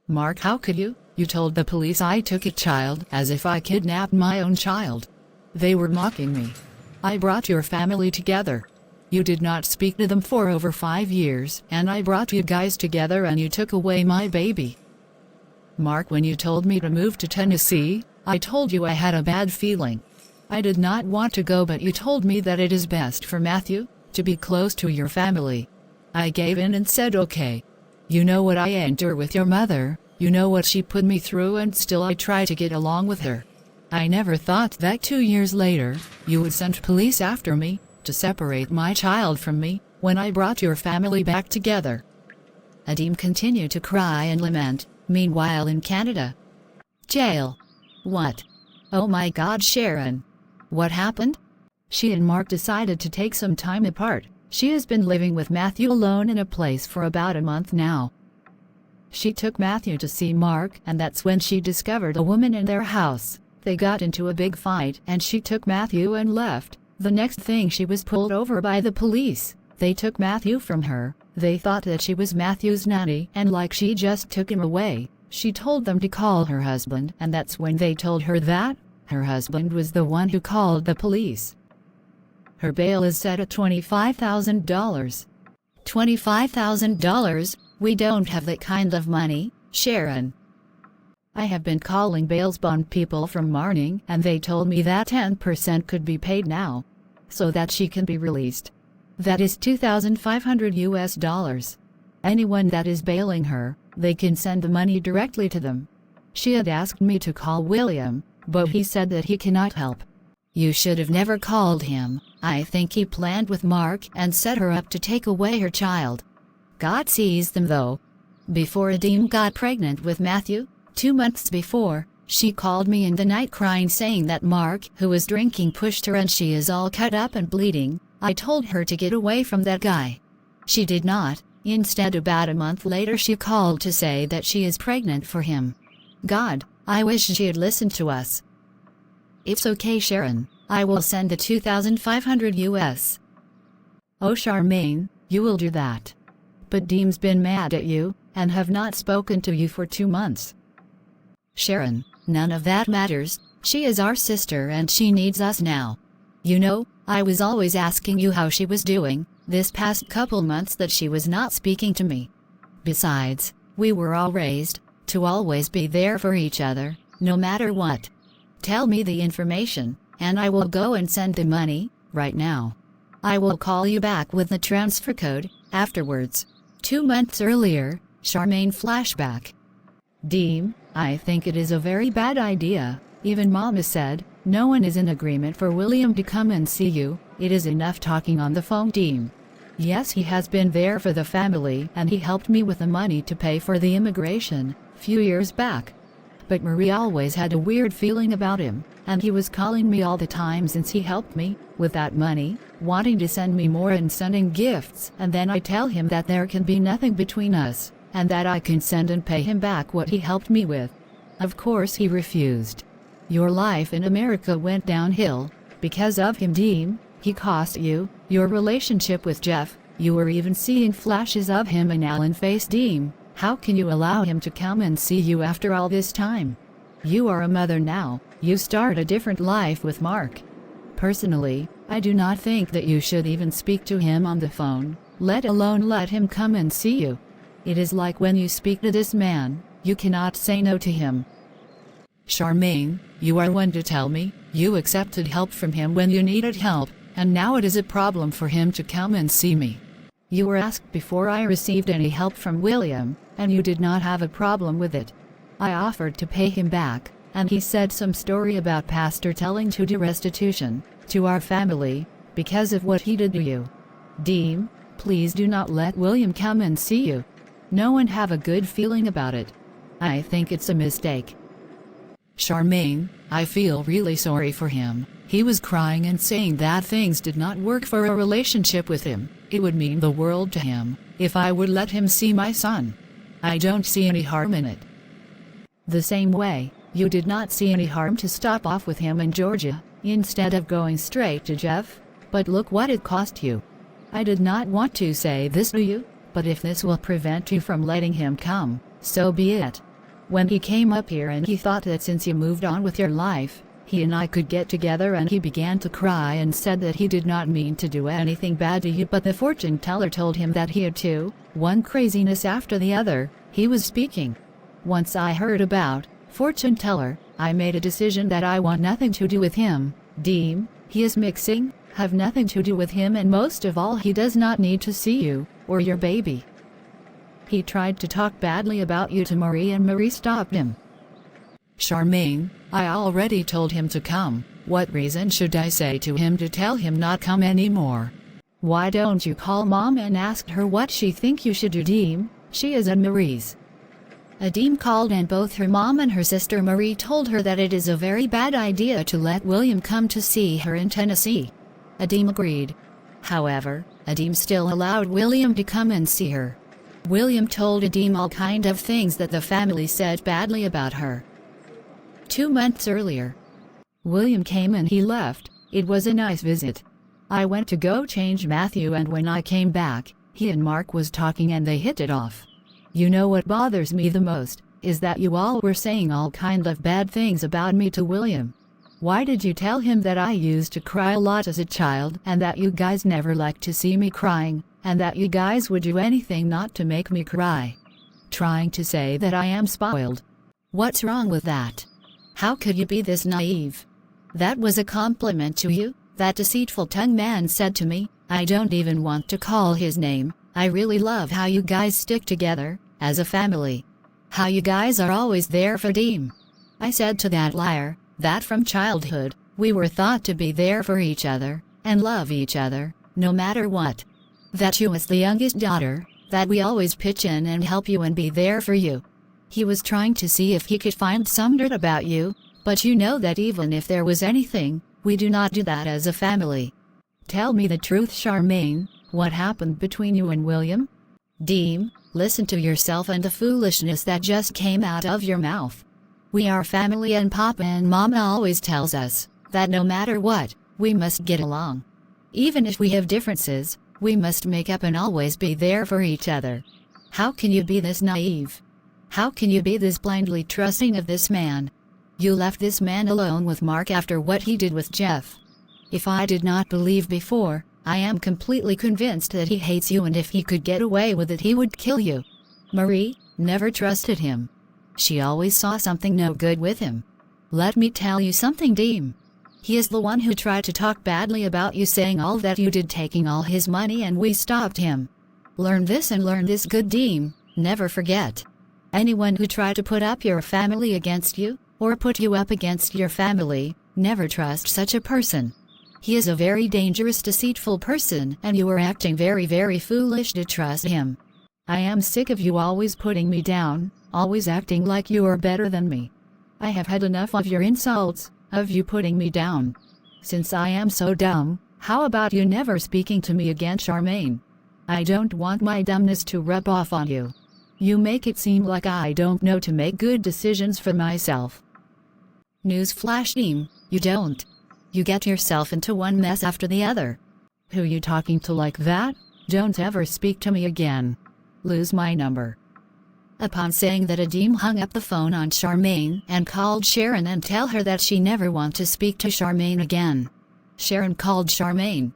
Mark, how could you? You told the police I took a child as if I kidnapped my own child. They were mocking me. I brought your family together. You did not speak to them for over 5 years, and I brought you guys together and you took away my baby. Mark, when you told me to move to Tennessee, I told you I had a bad feeling. I did not want to go, but you told me that it is best for Matthew to be close to your family. I gave in and said okay. You know what I endure with your mother, you know what she put me through, and still I try to get along with her. I never thought that 2 years later, you would send police after me to separate my child from me when I brought your family back together. Adim continued to cry and lament. Meanwhile in Canada. Jail. What? Oh my God, Sharon. What happened? She and Mark decided to take some time apart. She has been living with Matthew alone in a place for about a month now. She took Matthew to see Mark, and that's when she discovered a woman in their house. They got into a big fight and she took Matthew and left. The next thing, she was pulled over by the police. They took Matthew from her. They thought that she was Matthew's nanny, and like she just took him away. She told them to call her husband, and that's when they told her that her husband was the one who called the police. Her bail is set at $25,000. $25,000? We don't have that kind of money, Sharon. I have been calling bail bond people from morning, and they told me that 10% could be paid now, so that she can be released. That is $2,500. Anyone that is bailing her, they can send the money directly to them. She had asked me to call William, but he said that he cannot help. You should have never called him. I think he planned with Mark and set her up to take away her child. God sees them though. Before Adim got pregnant with Matthew, 2 months before, she called me in the night crying, saying that Mark, who was drinking, pushed her and she is all cut up and bleeding. I told her to get away from that guy. She did not. Instead, about a month later, she called to say that she is pregnant for him. God, I wish she had listened to us. It's okay, Sharon. I will send the $2,500. Oh, Charmaine, you will do that. But Deem's been mad at you, and have not spoken to you for 2 months. Sharon, none of that matters. She is our sister and she needs us now. You know, I was always asking you how she was doing, this past couple months that she was not speaking to me. Besides, we were all raised to always be there for each other, no matter what. Tell me the information, and I will go and send the money, right now. I will call you back with the transfer code, afterwards. 2 months earlier, Charmaine flashback. Deem, I think it is a very bad idea. Even Mama said, no one is in agreement for William to come and see you. It is enough talking on the phone, Deem. Yes, he has been there for the family and he helped me with the money to pay for the immigration, few years back. But Marie always had a weird feeling about him, and he was calling me all the time since he helped me with that money, wanting to send me more and sending gifts, and then I tell him that there can be nothing between us, and that I can send and pay him back what he helped me with. Of course he refused. Your life in America went downhill because of him, Deem. He cost you your relationship with Jeff. You were even seeing flashes of him and Alan face, Deem. How can you allow him to come and see you after all this time? You are a mother now. You start a different life with Mark. Personally, I do not think that you should even speak to him on the phone, let alone let him come and see you. It is like when you speak to this man, you cannot say no to him. Charmaine, you are one to tell me. You accepted help from him when you needed help, and now it is a problem for him to come and see me. You were asked before I received any help from William, and you did not have a problem with it. I offered to pay him back, and he said some story about pastor telling to do restitution to our family because of what he did to you. Deem, please do not let William come and see you. No one have a good feeling about it. I think it's a mistake. Charmaine, I feel really sorry for him. He was crying and saying that things did not work for a relationship with him. It would mean the world to him if I would let him see my son. I don't see any harm in it. The same way, you did not see any harm to stop off with him in Georgia, instead of going straight to Jeff. But look what it cost you. I did not want to say this to you, but if this will prevent you from letting him come, so be it. When he came up here and he thought that since you moved on with your life, he and I could get together, and he began to cry and said that he did not mean to do anything bad to you, but the fortune teller told him that he had too. One craziness after the other, he was speaking. Once I heard about fortune teller, I made a decision that I want nothing to do with him. Deem, he is mixing, have nothing to do with him, and most of all he does not need to see you, or your baby. He tried to talk badly about you to Marie and Marie stopped him. Charmaine, I already told him to come. What reason should I say to him to tell him not come anymore? Why don't you call Mom and ask her what she think you should do? Deem, she is at Marie's. Adeem called, and both her mom and her sister Marie told her that it is a very bad idea to let William come to see her in Tennessee. Adeem agreed. However, Adeem still allowed William to come and see her. William told Adeem all kind of things that the family said badly about her. 2 months earlier, William came and he left. It was a nice visit. I went to go change Matthew, and when I came back, he and Mark was talking and they hit it off. You know what bothers me the most, is that you all were saying all kind of bad things about me to William. Why did you tell him that I used to cry a lot as a child, and that you guys never liked to see me crying, and that you guys would do anything not to make me cry? Trying to say that I am spoiled. What's wrong with that? How could you be this naive? That was a compliment to you, that deceitful tongue man said to me. I don't even want to call his name. I really love how you guys stick together, as a family. How you guys are always there for Deem. I said to that liar, that from childhood, we were thought to be there for each other, and love each other, no matter what. That you as the youngest daughter, that we always pitch in and help you and be there for you. He was trying to see if he could find some dirt about you, but you know that even if there was anything, we do not do that as a family. Tell me the truth, Charmaine, what happened between you and William? Deem, listen to yourself and the foolishness that just came out of your mouth. We are family, and Papa and Mama always tells us that no matter what, we must get along. Even if we have differences, we must make up and always be there for each other. How can you be this naive? How can you be this blindly trusting of this man? You left this man alone with Mark after what he did with Jeff. If I did not believe before, I am completely convinced that he hates you, and if he could get away with it he would kill you. Marie never trusted him. She always saw something no good with him. Let me tell you something, Deem. He is the one who tried to talk badly about you, saying all that you did, taking all his money, and we stopped him. Learn this and learn this good, Deem. Never forget. Anyone who tried to put up your family against you, or put you up against your family, never trust such a person. He is a very dangerous, deceitful person, and you are acting very, very foolish to trust him. I am sick of you always putting me down, always acting like you are better than me. I have had enough of your insults, of you putting me down. Since I am so dumb, how about you never speaking to me again, Charmaine? I don't want my dumbness to rub off on you. You make it seem like I don't know to make good decisions for myself. Newsflash, Deem, you don't. You get yourself into one mess after the other. Who you talking to like that? Don't ever speak to me again. Lose my number. Upon saying that, Adeem hung up the phone on Charmaine and called Sharon and tell her that she never want to speak to Charmaine again. Sharon called Charmaine.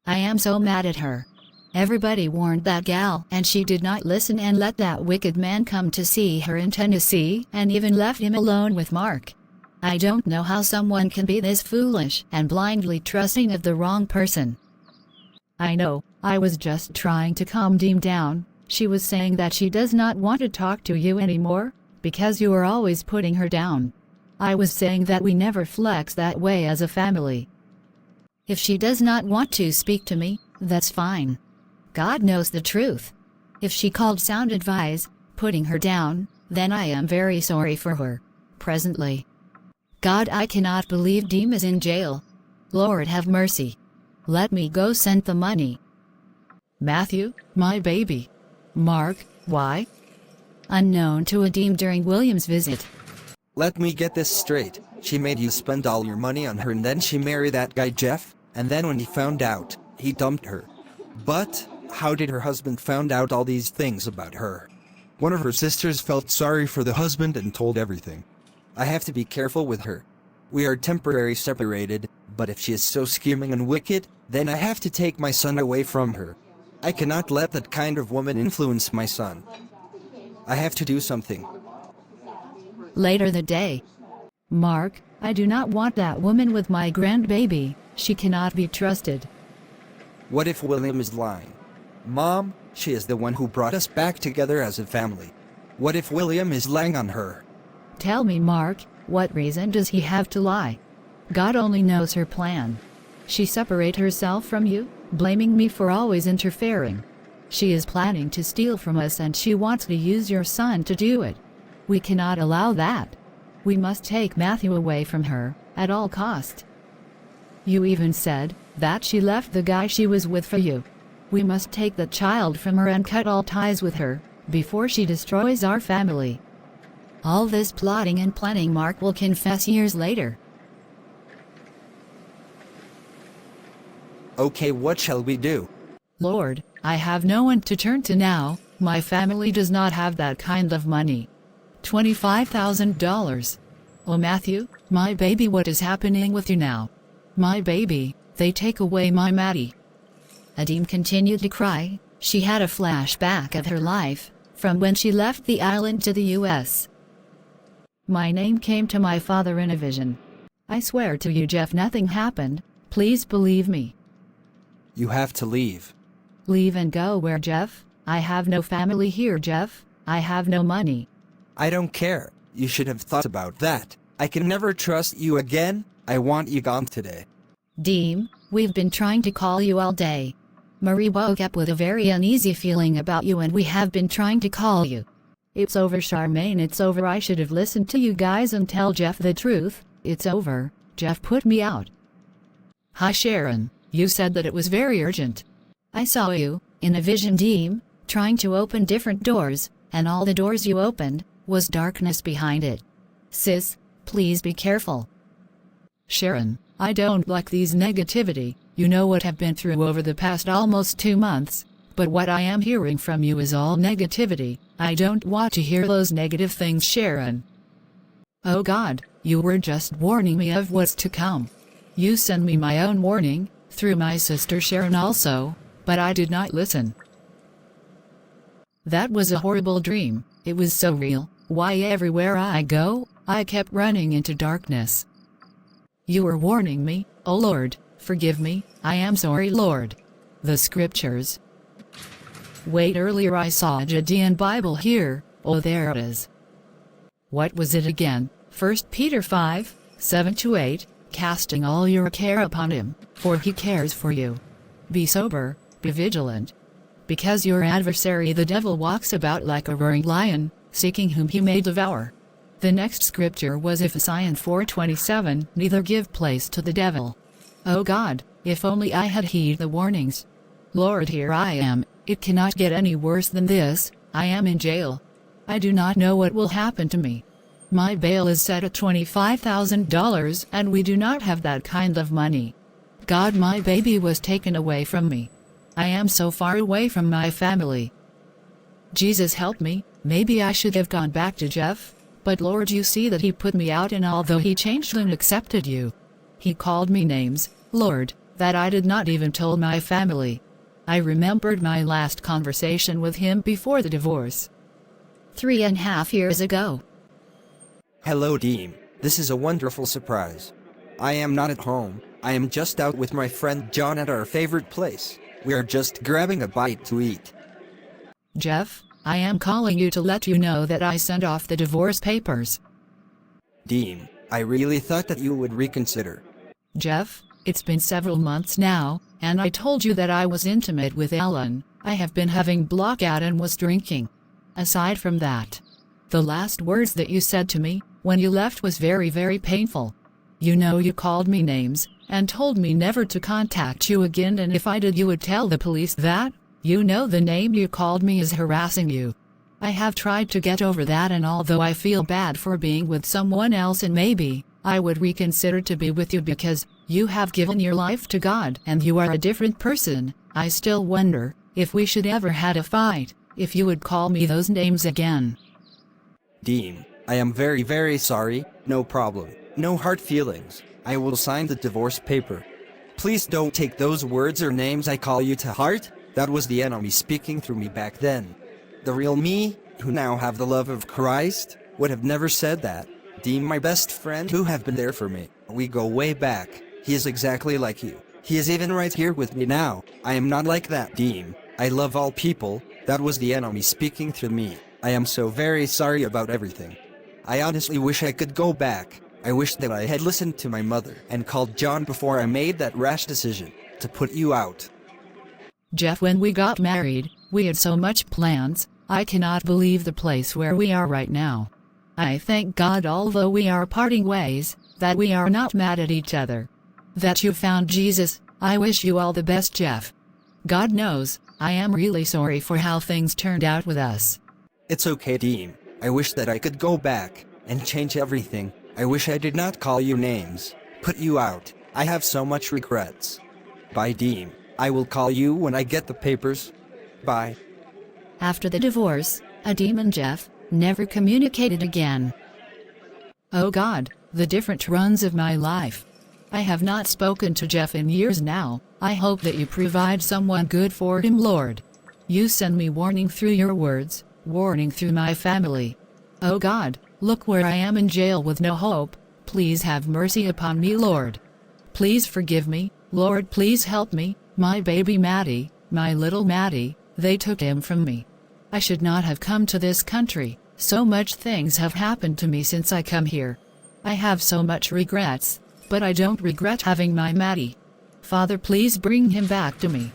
I am so mad at her. Everybody warned that gal, and she did not listen and let that wicked man come to see her in Tennessee, and even left him alone with Mark. I don't know how someone can be this foolish and blindly trusting of the wrong person. I know, I was just trying to calm Deem down. She was saying that she does not want to talk to you anymore, because you are always putting her down. I was saying that we never flex that way as a family. If she does not want to speak to me, that's fine. God knows the truth. If she called sound advice, putting her down, then I am very sorry for her. Presently. God, I cannot believe Deem is in jail. Lord have mercy. Let me go send the money. Matthew, my baby. Mark, why? Unknown to Adeem during William's visit. Let me get this straight. She made you spend all your money on her, and then she married that guy Jeff, and then when he found out, he dumped her. But how did her husband found out all these things about her? One of her sisters felt sorry for the husband and told everything. I have to be careful with her. We are temporarily separated, but if she is so scheming and wicked, then I have to take my son away from her. I cannot let that kind of woman influence my son. I have to do something. Later that day. Mark, I do not want that woman with my grandbaby. She cannot be trusted. What if William is lying? Mom, she is the one who brought us back together as a family. What if William is lying on her? Tell me, Mark, what reason does he have to lie? God only knows her plan. She separate herself from you, blaming me for always interfering. She is planning to steal from us and she wants to use your son to do it. We cannot allow that. We must take Matthew away from her, at all cost. You even said that she left the guy she was with for you. We must take the child from her and cut all ties with her, before she destroys our family. All this plotting and planning Mark will confess years later. Okay, what shall we do? Lord, I have no one to turn to now. My family does not have that kind of money. $25,000. Oh Matthew, my baby, what is happening with you now? My baby, they take away my Maddie. Adim continued to cry. She had a flashback of her life, from when she left the island to the U.S. My name came to my father in a vision. I swear to you, Jeff, nothing happened. Please believe me. You have to leave. Leave and go where, Jeff? I have no family here, Jeff. I have no money. I don't care. You should have thought about that. I can never trust you again. I want you gone today. Deem, we've been trying to call you all day. Marie woke up with a very uneasy feeling about you and we have been trying to call you. It's over, Charmaine, it's over. I should have listened to you guys and tell Jeff the truth. It's over. Jeff put me out. Hi Sharon, you said that it was very urgent. I saw you, in a vision, Deem, trying to open different doors, and all the doors you opened, was darkness behind it. Sis, please be careful. Sharon, I don't like these negativity. You know what I've been through over the past almost 2 months, but what I am hearing from you is all negativity. I don't want to hear those negative things, Sharon. Oh God, you were just warning me of what's to come. You sent me my own warning, through my sister Sharon also, but I did not listen. That was a horrible dream. It was so real. Why everywhere I go, I kept running into darkness. You were warning me. Oh Lord, forgive me. I am sorry, Lord. The scriptures. Wait, earlier I saw a Judean Bible here. Oh, there it is. What was it again? 1 Peter 5, 7-8, casting all your care upon him, for he cares for you. Be sober, be vigilant. Because your adversary the devil walks about like a roaring lion, seeking whom he may devour. The next scripture was Ephesians 4:27, neither give place to the devil. Oh God, if only I had heeded the warnings. Lord, here I am. It cannot get any worse than this. I am in jail. I do not know what will happen to me. My bail is set at $25,000 and we do not have that kind of money. God, my baby was taken away from me. I am so far away from my family. Jesus, help me. Maybe I should have gone back to Jeff, but Lord, you see that he put me out, and although he changed and accepted you, he called me names, Lord, that I did not even tell my family. I remembered my last conversation with him before the divorce. 3.5 years ago. Hello, Deem. This is a wonderful surprise. I am not at home. I am just out with my friend John at our favorite place. We are just grabbing a bite to eat. Jeff, I am calling you to let you know that I sent off the divorce papers. Deem, I really thought that you would reconsider. Jeff, it's been several months now, and I told you that I was intimate with Ellen. I have been having blackout and was drinking. Aside from that, the last words that you said to me when you left was very, very painful. You know, you called me names and told me never to contact you again, and if I did, you would tell the police that. You know, the name you called me is harassing you. I have tried to get over that, and although I feel bad for being with someone else, and maybe I would reconsider to be with you because you have given your life to God and you are a different person, I still wonder if we should ever had a fight, if you would call me those names again. Deem, I am very, very sorry. No problem. No hard feelings. I will sign the divorce paper. Please don't take those words or names I call you to heart. That was the enemy speaking through me back then. The real me, who now have the love of Christ, would have never said that. Deem, my best friend who have been there for me. We go way back. He is exactly like you. He is even right here with me now. I am not like that, Deem. I love all people. That was the enemy speaking through me. I am so very sorry about everything. I honestly wish I could go back. I wish that I had listened to my mother and called John before I made that rash decision to put you out. Jeff, when we got married, we had so much plans. I cannot believe the place where we are right now. I thank God, although we are parting ways, that we are not mad at each other. That you found Jesus. I wish you all the best, Jeff. God knows, I am really sorry for how things turned out with us. It's okay, Deem. I wish that I could go back and change everything. I wish I did not call you names, put you out. I have so much regrets. Bye, Deem. I will call you when I get the papers. Bye. After the divorce, Adim and Jeff never communicated again. Oh God, the different runs of my life. I have not spoken to Jeff in years now. I hope that you provide someone good for him, Lord. You send me warning through your words, warning through my family. Oh God, look where I am in jail with no hope. Please have mercy upon me, Lord. Please forgive me, Lord. Please help me. My baby Maddie, my little Maddie, they took him from me. I should not have come to this country. So much things have happened to me since I come here. I have so much regrets, but I don't regret having my Maddie. Father, please bring him back to me.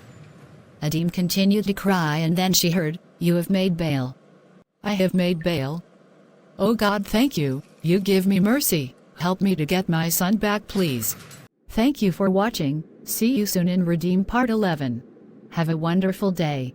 Adim continued to cry, and then she heard, "You have made bail." I have made bail. Oh God, thank you. You give me mercy. Help me to get my son back, please. Thank you for watching. See you soon in Redeem Part 11. Have a wonderful day.